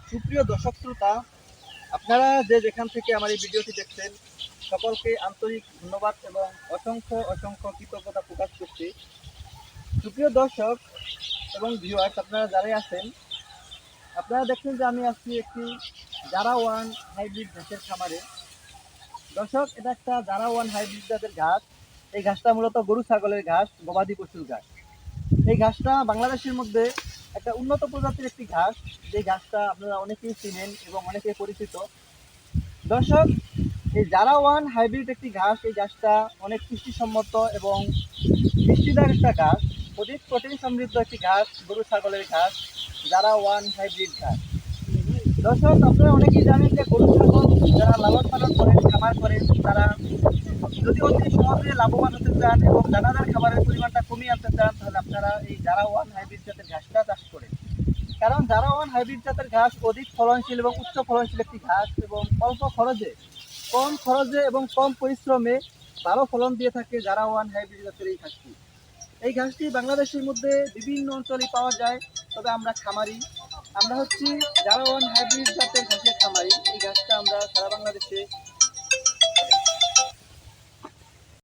সুপ্রিয় দর্শক শ্রোতা, আপনারা যেখান থেকে আমার এই ভিডিওটি দেখছেন সকলকে আন্তরিক ধন্যবাদ এবং অসংখ্য অসংখ্য কৃতজ্ঞতা প্রকাশ করছি। সুপ্রিয় দর্শক এবং ভিউয়ার্স, আপনারা যারাই আছেন, আপনারা দেখছেন যে আমি আছি একটি জারা ওয়ান হাইব্রিড ঘাসের খামারে। দর্শক, এটা একটা জারা ওয়ান হাইব্রিড জাতের ঘাস। এই ঘাসটা মূলত গরু ছাগলের ঘাস, গবাদি পশুর ঘাস। এই ঘাসটা বাংলাদেশের মধ্যে একটা উন্নত প্রজাতির একটি ঘাস, যে ঘাসটা আপনারা অনেকেই চিনেন এবং অনেকেই পরিচিত। দর্শক, এই জারা ওয়ান হাইব্রিড একটি ঘাস। এই ঘাসটা অনেক পুষ্টিসম্মত এবং পুষ্টিদার একটা ঘাস, অধিক প্রোটিন সমৃদ্ধ একটি ঘাস, গরু ছাগলের ঘাস, জারা ওয়ান হাইব্রিড ঘাস। দর্শক, আপনারা অনেকেই জানেন যে গরু ছাগল যারা লালন পালন করেন, খামার করেন, তারা যদি অতি সহজে লাভবান হতে চান এবং দানাদার খাবারের পরিমাণটা কমিয়ে আনতে চান, তাহলে আপনারা এই জারা ওয়ান হাইব্রিড জাতের ঘাসটা চাষ করেন। কারণ জারা ওয়ান হাইব্রিড জাতের ঘাস অধিক ফলনশীল এবং উচ্চ ফলনশীল একটি ঘাস, এবং কম খরচে এবং কম পরিশ্রমে ভালো ফলন দিয়ে থাকে জারা ওয়ান হাইব্রিড জাতের এই ঘাসটি। এই ঘাসটি বাংলাদেশের মধ্যে বিভিন্ন অঞ্চলে পাওয়া যায়, তবে আমরা খামারি, আমরা হচ্ছি জারা ওয়ান হাইব্রিড